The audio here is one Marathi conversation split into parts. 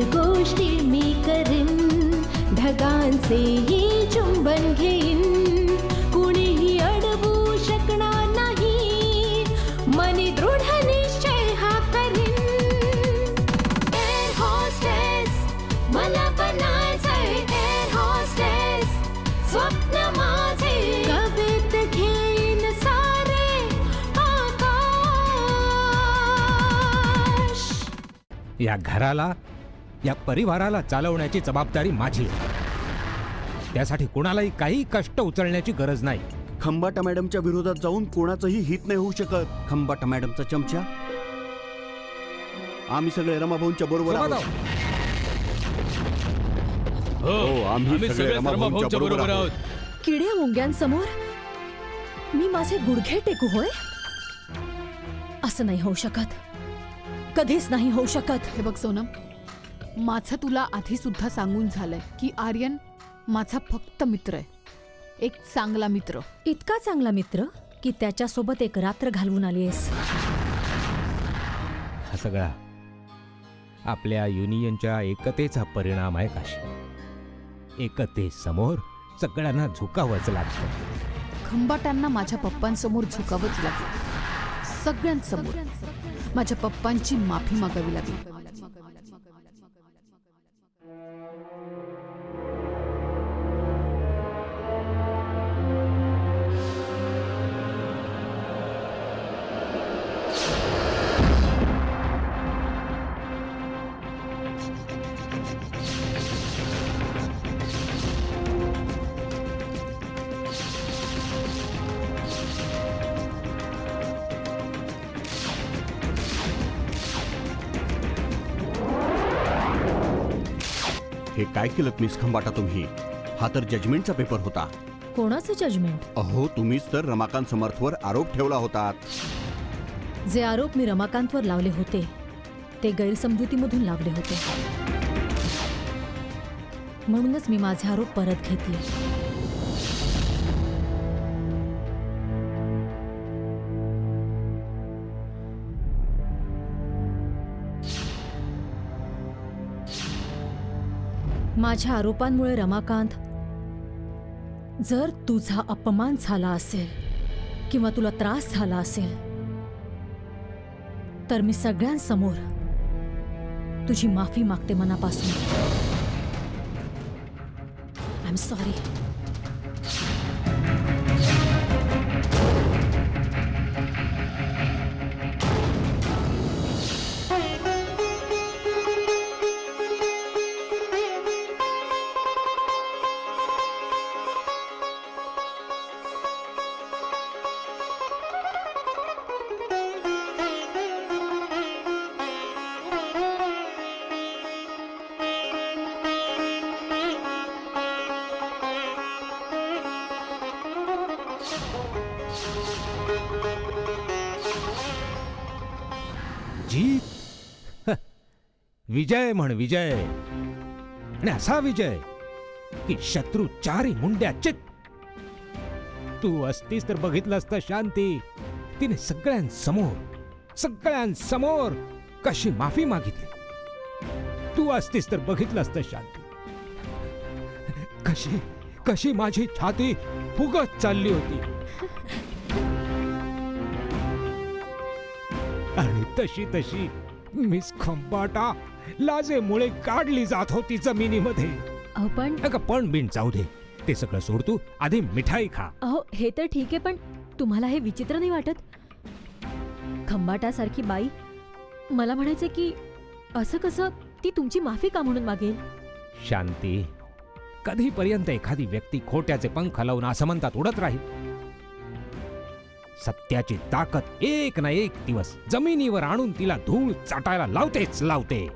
गोष्टी मी करीन, ढगांचेही चुंबन घेईन, कुणीही अडवू शकणार नाही, मनी दृढ निश्चय हा करीन. एअर होस्टेस मला बनायचंय, एअर होस्टेस स्वप्न माझे, कवेत घेईन सारे आकाश. या घराला, या परिवाराला चालवण्याची जबाबदारी माझी आहे. त्यासाठी कोणालाही काही कष्ट उचलण्याची गरज नाही. खंबाटा मॅडमच्या विरोधात जाऊन कोणाचंही हित नाही होऊ शकत. खंबाटा मॅडमचा चमचा आम्ही सगळे रमाभाऊंच्या बरोबर आहोत. हो, आम्ही सगळे रमाभाऊंच्या बरोबर आहोत. किड्या मुंग्यांसमोर मी माझे गुडघे टेकू होय? असं नाही होऊ शकत, कधीच नाही होऊ शकत. हे बघ सोनम, माझं तुला आधी सुद्धा सांगून झालंय की आर्यन माझा फक्त मित्र आहे, एक चांगला मित्र. इतका चांगला मित्र की त्याच्यासोबत एक रात्र घालवून आलीयस. हा सगळा आपल्या युनियनच्या एकतेचा परिणाम आहे काशी. एकतेसमोर सगळ्यांना झुकावंच लागतं. खंबाटांना माझ्या पप्पांसमोर झुकावंच लागलं, सगळ्यांसमोर माझ्या पप्पांची माफी मागावी लागली. हे काय केलं मिस खंबाटा तुम्ही? हा तर जजमेंटचा पेपर होता. कोणाचं जजमेंट? अहो, तुम्हीच तर रमाकांत समर्थवर आरोप ठेवला होता. जे आरोप मी रमाकांतवर लावले होते ते गैरसमजुतीमधून लावले होते, म्हणूनच मी माझे आरोप परत घेतले. माझ्या आरोपांमुळे रमाकांत, जर तुझा अपमान झाला असेल किंवा तुला त्रास झाला असेल तर मी सगळ्यांसमोर तुझी माफी मागते मनापासून. I am sorry. Jeet, Vijay म्हण विजय. आणि असा विजय की शत्रू चारी मुंड्या चित. तू असतीस तर बघितलं असतं शांती, तिने सगळ्यांसमोर कशी माफी मागितली. तू असतीस तर बघितलं असतं शांती, कशी माझी छाती फुगत चालली होती. आणि तशी मिस खंबाटा लाजेमुळे काढली जात होती जमिनीमध्ये. पण पण बिन जाऊ दे. ते सगळं सोड तू, आधी मिठाई खा. अहो हे तर ठीक आहे, पण तुम्हाला हे विचित्र नाही वाटत? खंबाटासारखी बाई मला म्हणायचं की असं कसं ती तुमची माफी का म्हणून मागेल? शांती, कधीपर्यंत एखादी व्यक्ती खोट्याचे पंख लावून असमंतात उडत राहील? सत्याची ताकद एक ना एक दिवस जमिनीवर आणून तिला धूळ चाटायला लावतेच लावते.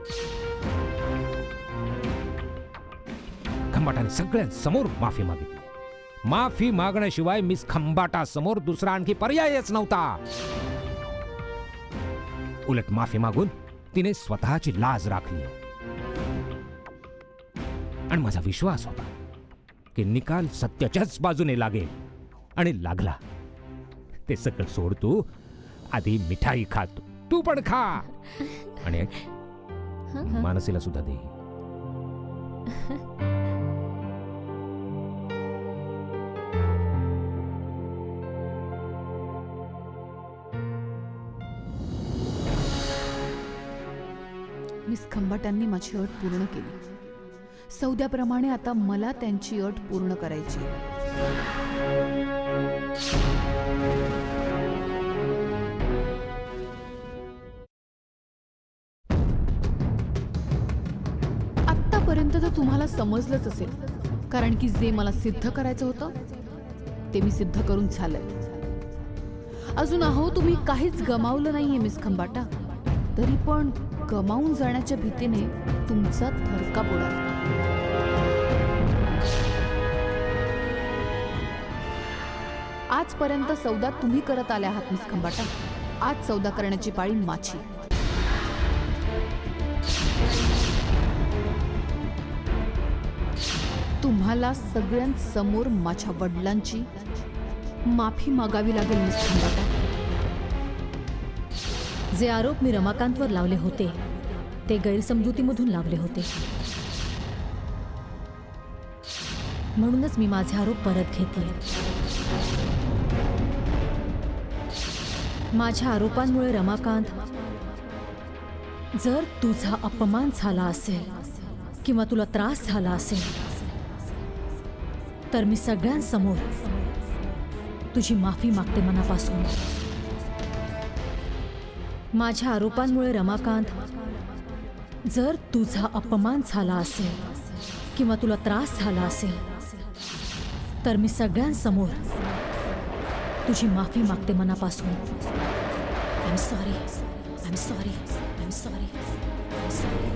खंबाटाने सगळ्यांसमोर माफी मागितली. माफी मागण्याशिवाय मिस खंबाटा समोर दुसरा आणखी पर्यायच नव्हता. उलट माफी मागून तिने स्वतःची लाज राखली. आणि माझा विश्वास होता की निकाल सत्याच्याच बाजूने लागेल, आणि लागला. ते सगळं सोड तू, आधी मिठाई खा. तू पण खा, आणि मानसीला सुद्धा दे. मिस खंबाटांनी माझी अट पूर्ण केली. सौद्याप्रमाणे आता मला त्यांची अट पूर्ण करायची. आत्तापर्यंत तर तुम्हाला समजलंच असेल, कारण की जे मला सिद्ध करायचं होतं ते मी सिद्ध करून झालंय. अजून अहो तुम्ही काहीच गमावलं नाहीये मिस खंबाटा, तरी पण गमावून जाण्याच्या भीतीने तुमचा थरका बुडाला. आजपर्यंत सौदा तुम्ही करत आले आहात मिस खंबाटा. आज सौदा करण्याची पाळी माझी. तुम्हाला सगळ्यांसमोर माझ्या वडिलांची माफी मागावी लागेल मिस खंबाटा. जे आरोप मी रमाकांतवर लावले होते ते गैरसमजुतीमधून लावले होते. म्हणूनच मी माझे आरोप परत घेते. माझ्या आरोपांमुळे रमाकांत, जर तुझा अपमान झाला असेल किंवा तुला त्रास झाला असेल तर मी सगळ्यांसमोर तुझी माफी मागते मनापासून. माझ्या आरोपांमुळे रमाकांत, जर तुझा अपमान झाला असेल किंवा तुला त्रास झाला असेल तर मी सगळ्यांसमोर तुझी माफी मागते मनापासून. I am sorry, I am sorry, I am sorry, I am sorry.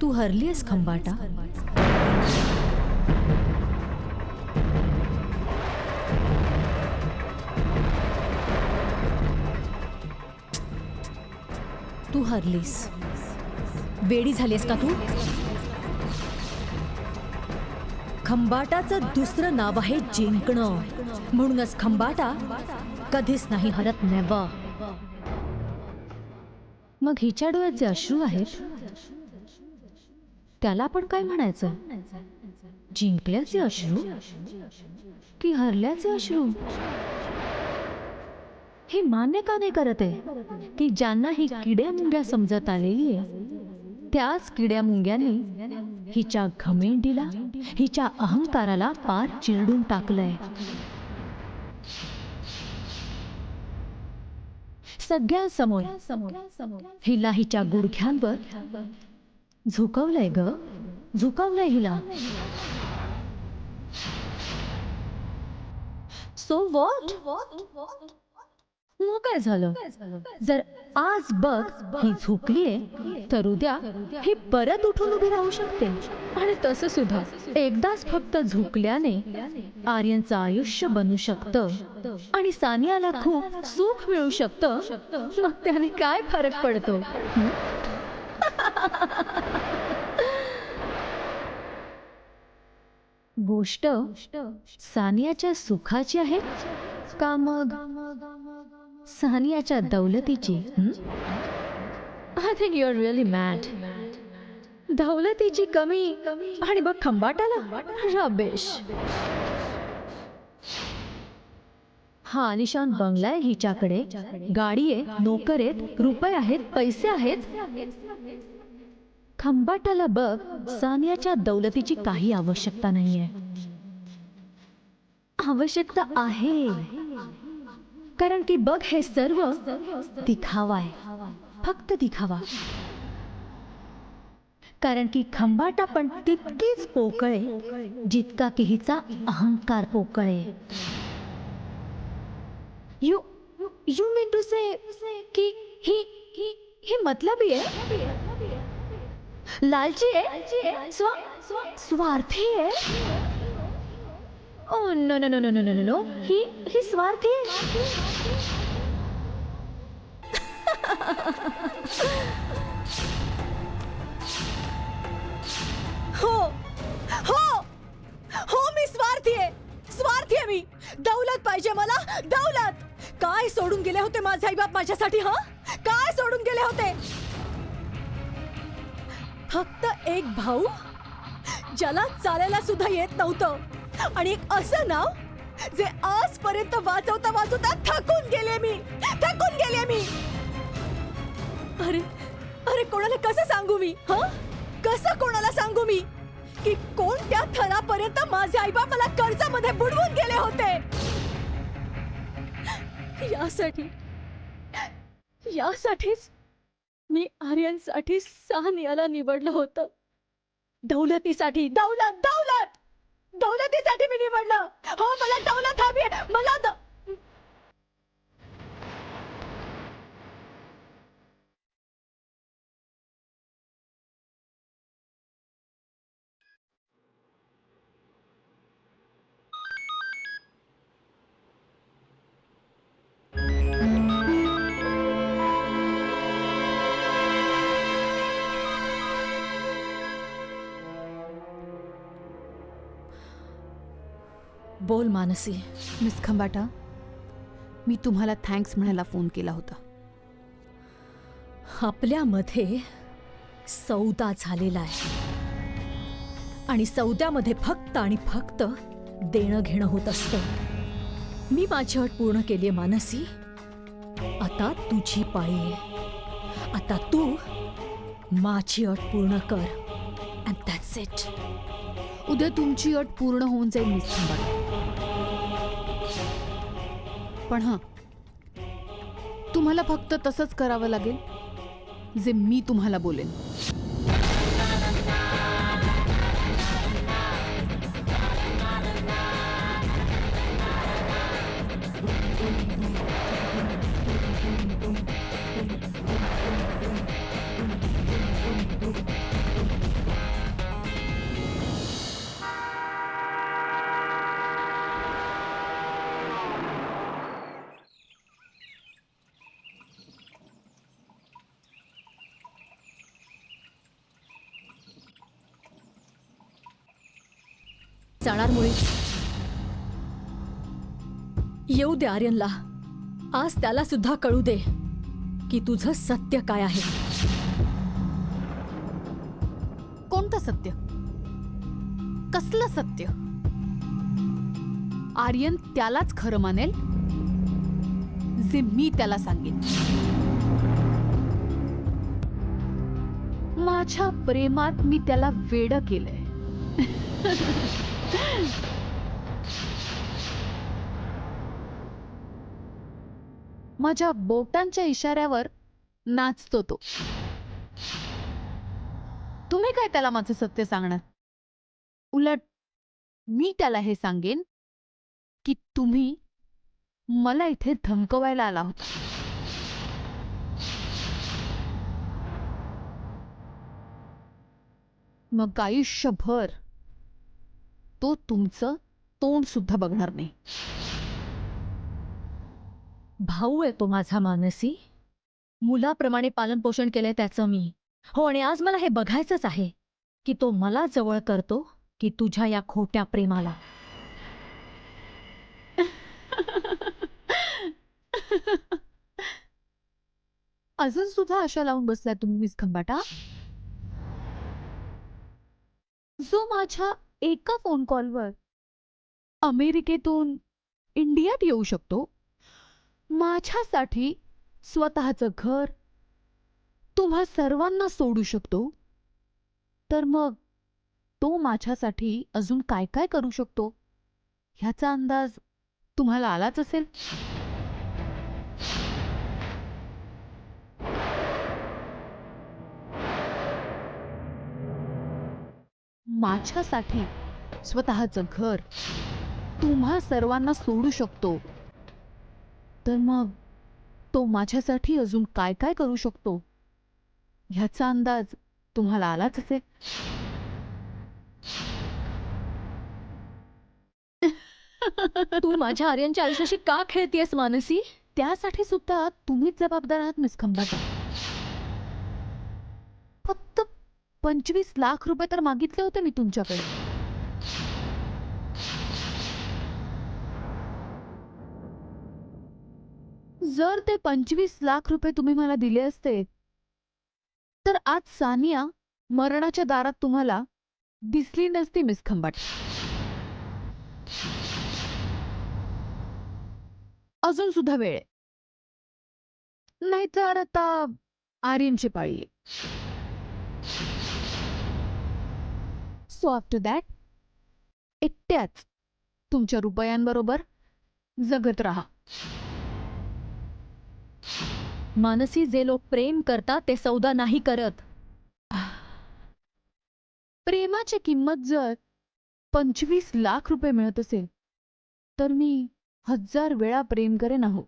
तू हरलीस खंबाटा. तू हरलीस. वेडी झालीस का तू? खंबाटाचं दुसरं नाव आहे जिंकणं. म्हणूनच खंबाटा कधीच नाही हरत. नेव्हर. मग हिच्या डोळ्यात जे अश्रू आहेत त्याला आपण काय म्हणायचं? जिंकल्याचे अश्रू की हरल्याचे अश्रू? हे मान्य का नाही करत आहे की ज्यांना ही किड्या मुंग्या समजत आलेली आहे त्याच किड्या मुंग्यांनी हिच्या घमेंडीला, हिच्या अहंकाराला पार चिरडून टाकलंय. सगळ्यांसमोर हिला हिच्या गुडघ्यांवर झुकवलंय ग, झुकवलंय हिला. So what? मग काय झालं? जर आज बघ ही झुकलीये तर उद्या ही परत उठून उभी राहू शकते. आणि तसं सुद्धा एकदाच फक्त झुकल्याने आर्यनचं आयुष्य बनू शकतं आणि सानियाला खूप सुख मिळू शकतं. मग त्याने काय फरक पडतो? गोष्ट सानियाच्या सुखाची आहे का मग सानियाच्या दौलतीची? I think you are really mad. दौलतीची कमी आणि बघ खंबाटाला रबेश. हा आलिशान बंगला आहे हिच्याकडे, गाडी आहे, नोकर आहेत, रुपये आहेत, पैसे आहेत. खंबाटाला बघ, सानियाच्या दौलतीची काही आवश्यकता नाहीये. आवश्यकता आहे, कारण की बघ हे सर्व दिखावा आहे, फक्त दिखावा. कारण की खंबाटा पण तितकीच पोकळे जितका की हिचा अहंकार पोकळे. You you mean to say की ही मतलबी आहे, लालची आहे, स्वार्थी आहे. Oh no no no no no no no, ही स्वार्थी आहे. हो हो हो, मी स्वार्थी आहे, स्वार्थी आहे मी. दौलत पाहिजे मला, दौलत. काय सोडून गेले होते माझे आई बाप माझ्यासाठी? हा, काय सोडून गेले होते? फक्त एक भाऊ ज्याला चालायला सुद्धा येत नव्हतं, आणि एक असं नाव जे आजपर्यंत वाचवता वाचवता थकून गेले मी. अरे अरे, कोणाला कसं सांगू मी? हा, कसं कोणाला सांगू मी की कोणत्या थरापर्यंत माझे आईबाप मला कर्जामध्ये बुडवून गेले होते? यासाठीच मी आर्यनसाठी सानियाला निवडलं होतं. दौलतीसाठी, दौलतीसाठी मी निवडलं. हो, मला दौलत हवी आहे, मला बोल मानसी. मिस खंबाटा, मी तुम्हाला थँक्स म्हणायला फोन केला होता. आपल्यामध्ये सौदा झालेला आहे, आणि सौद्यामध्ये फक्त आणि फक्त देणं घेणं होत असतं. मी माझी अट पूर्ण केली आहे मानसी. आता तुझी पाळी आहे. आता तू माझी अट पूर्ण कर, अँड दॅट्स इट. उद्या तुमची अट पूर्ण होऊन जाईल मिस खंबाटा. पण हां, तुम्हाला फक्त तसंच करावं लागेल जे मी तुम्हाला बोलेन. जाणार मुळीच. येऊ दे आर्यनला. आज त्याला सुद्धा कळू दे की तुझं सत्य काय आहे. कोणतं सत्य? कसलं सत्य? आर्यन त्यालाच खरं मानेल जे मी त्याला सांगेन. माझ्या प्रेमात मी त्याला वेड केलंय. माझ्या बोटांच्या इशाऱ्यावर नाचतो तो. तुम्ही काय त्याला माझं सत्य सांगणार? उलट मी त्याला हे सांगेन की तुम्ही मला इथे धमकवायला आला होता. मग आयुष्यभर तो तुमचं तोंड सुद्धा बघणार नाही. भाऊ आहे तो माझा मानसी. मुलाप्रमाणे पालन पोषण केलंय त्याचं मी. हो, आणि आज मला हे बघायचंच आहे की तो मला जवळ करतो की तुझ्या या खोट्या प्रेमाला. अजून सुद्धा आशा लावून बसलाय तुम्ही मिस खंबाटा. जो माझ्या एका फोन कॉलवर अमेरिकेतून इंडियात येऊ शकतो माझ्यासाठी स्वतःचं घर तुम्हा सर्वांना सोडू शकतो, तर मग तो माझ्यासाठी अजून काय काय करू शकतो ह्याचा अंदाज तुम्हाला आलाच असेल. माझ्यासाठी स्वतःचं घर तुम्हा सर्वांना सोडू शकतो, तर मग तो माझ्यासाठी अजून काय काय करू शकतो ह्याचा अंदाज तुम्हाला आलाच असेल. तू माझ्या आर्यनच्या आयुष्याशी का खेळतीयस मानसी? त्यासाठी सुद्धा तुम्हीच जबाबदार आहात मिस खंबाटा. फक्त 25 लाख रुपये तर मागितले होते मी तुमच्याकडे. जर ते 25 लाख रुपये तुम्ही मला दिले असते, तर आज सानिया मरणाच्या दारात तुम्हाला दिसली नसती मिस खंबाट. अजून सुद्धा वेळ आहे. नाहीतर आता आर्यनची पाळी आहे. सो आफ्टर दॅट एकट्याच तुमच्या रुपयांबरोबर जगत राहा. मानसी, जे लोक प्रेम करतात ते सौदा नाही करत. प्रेमाची किंमत जर 25 लाख रुपये मिळत असेल, तर मी 1000 वेळा प्रेम करेन आहो.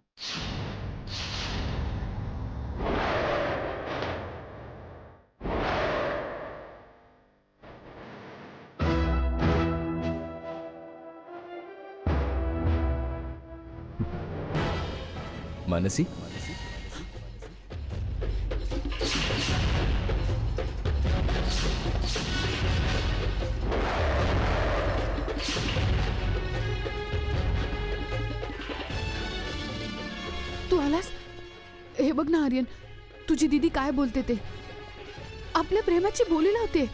मानसी, तू आलास? हे बघ ना आर्यन, तुझी दीदी काय बोलते ते. आपल्या प्रेमाची बोली लावते.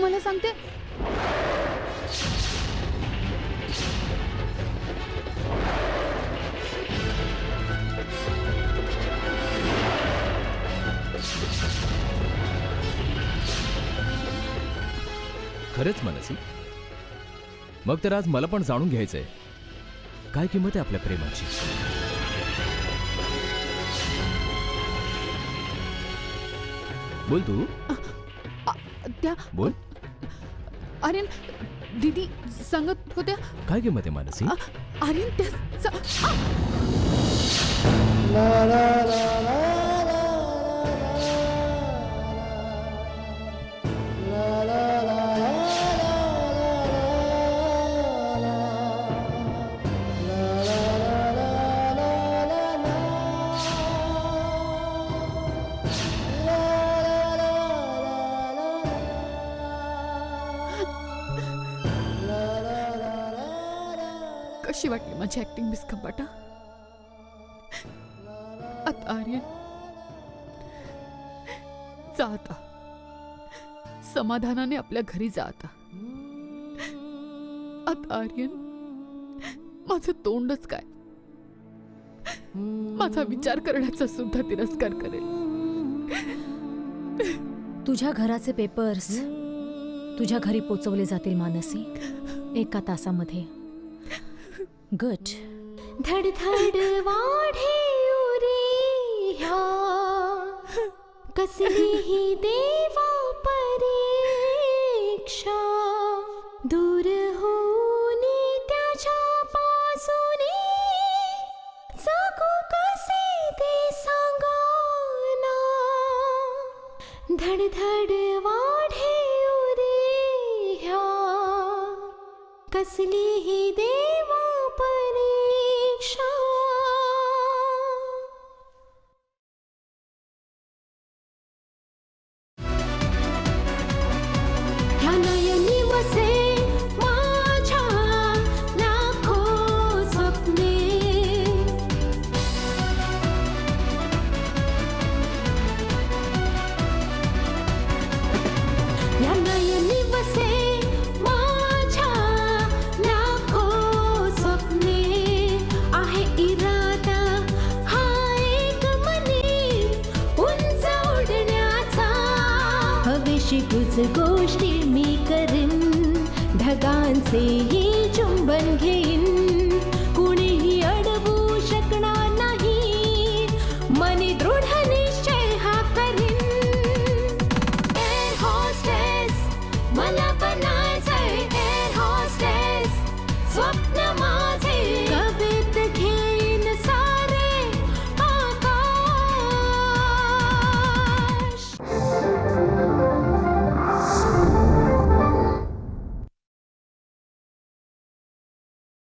मला सांगते खरंच मानसी? मग तर आज मला पण जाणून घ्यायचंय, काय किंमत आहे आपल्या प्रेमाची. बोल तू, त्या बोल. आर्यन, दीदी सांगत होत्या. काय किंमत आहे मानसी? आर्यन त्या कशी वाटली माझी ऍक्टिंग मिस खंबाटा? आता आर्यन जा, आता समाधानाने आपल्या घरी जा. आता आर्यन माझं तोंडच काय माझा विचार करण्याचा सुद्धा तिरस्कार करेल. तुझ्या घराचे पेपर्स तुझ्या घरी पोचवले जातील मानसी, 1 तासामध्ये. गुड. धडधड वाढे उरी ह्या, कसली ही देवा परीक्षा. दूर होनी त्याच्या पासूनी, जगू कसे ते सांगाना. धडधड वाढे उरी ह्या, कसली ही देवा परीक्षा. ह्या नयनी वसे माझ्या लाखो स्वप्ने. ह्या नयनी वसे माझ्या लाखो तूच गोष्टी मी करीन ढगांचे ही चुंबन